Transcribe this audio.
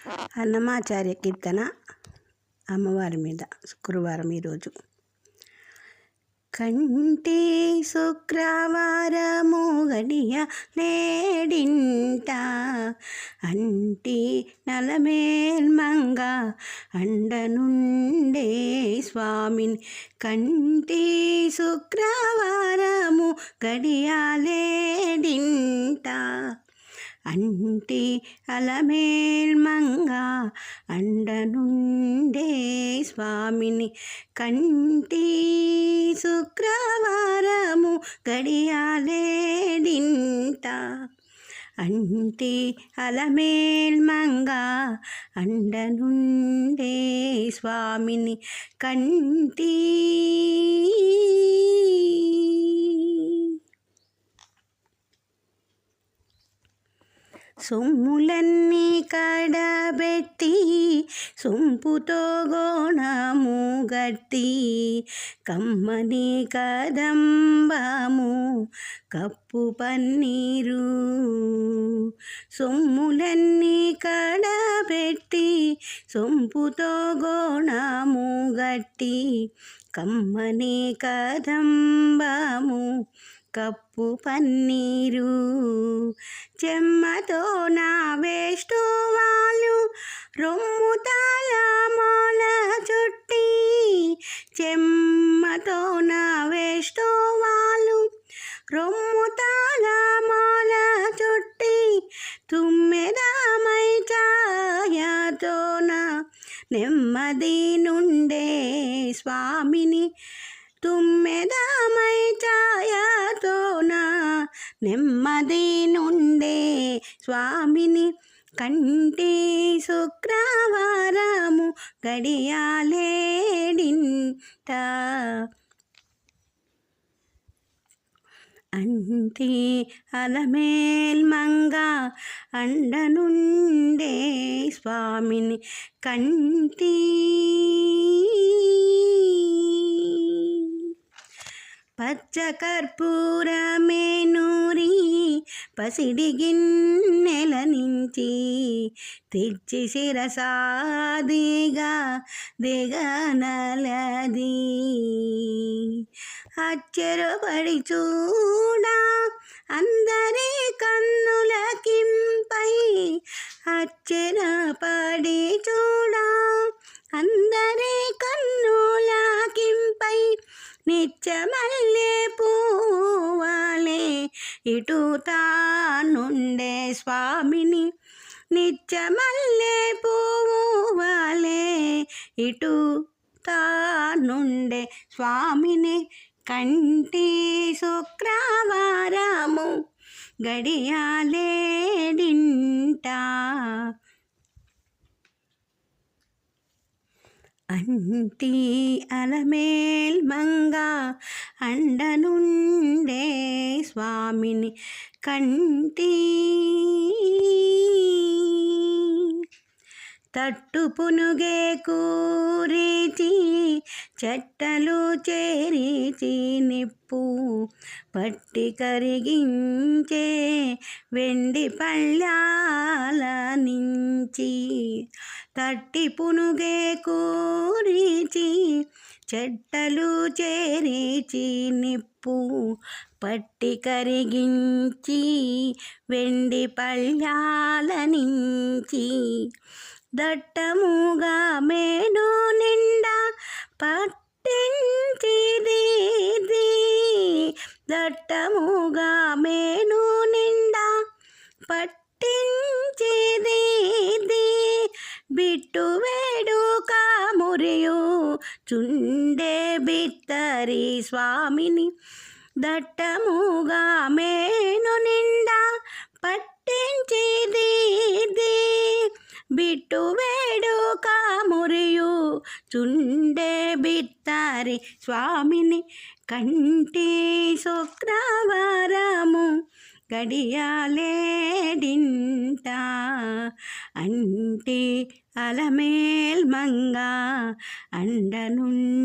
అన్నమాచార్య కీర్తన అమ్మవారి మీద శుక్రవారం ఈరోజు. కంటి శుక్రవారము గడియ లేడింట అంటి నలమేల్మంగ అండనుండే స్వామిని. కంటి శుక్రవారము గడియ లేడింట అంటి అలమేల్మంగ అండనుండే స్వామిని. కంటి శుక్రవారము గడియాలేడింట అంటి అలమేల్మంగ అండనుండే స్వామిని. కంటి సొమ్ములన్నీ కడబెట్టి సొంపుతో గోణము గట్టి కమ్మని కదంబము కప్పు పన్నీరు. సొమ్ములన్నీ కడబెట్టి సొంపుతో గోణము గట్టి కమ్మని కదంబము కప్పు పన్నీరు. చెమ్మతో నా వేష్టు వాళ్ళు రొమ్ము తాళమోల చుట్టి చెమ్మతో నా వేష్టు వాళ్ళు రొమ్ము తాళమోల చుట్టి తుమ్మెదామై ఛాయతోన నెమ్మది నుండే స్వామిని. తుమ్మెదామై ఛాయతోన నెమ్మది నుండే స్వామిని. కంటి శుక్రవారము గడియాలేడింట అంటి అలమేల్మంగ అండనుండే స్వామిని. కంటి పచ్చ కర్పూరమే నూరి పసిడి గిన్నెల నుంచి తెచ్చి శిరసాదిగా దిగనలది. అచ్చరపడి చూడా అందరి కన్నులకింపై అచ్చరపడి చూడా అందరి కన్నులకింపై నిత్యమల్లె పూవాలే ఇటు తానుండే స్వామిని. నిత్యమల్లె పూవాలే ఇటు తానుండే స్వామిని. కంటి శుక్రవారము గడియాలేడింట అంటి అలమేల్మంగ అండనుండే స్వామిని. కంటి తట్టు పునుగే కూరిచి చెట్టలు చేరిచి నిప్పు పట్టి కరిగించే వెండి పళ్ళాల నుంచి. తట్టి పునుగే కూరిచి చెట్టలు చేరిచి నిప్పు పట్టి కరిగించి వెండి పళ్ళాల నుంచి. దట్టముగా మేను నిండా పట్టించిది దట్టముగా మేను నిండా పట్టించిది బిట్టు వేడుక మురియు చుండే బిత్తరి స్వామిని. దట్టముగా మేను నిండా పట్టించిది బిట్టు వేడుక మురియు చుండే బిత్తరి స్వామిని. కంటి శుక్రవారము గడియాలేడింట అంటి అలమేల్మంగ అండనుండే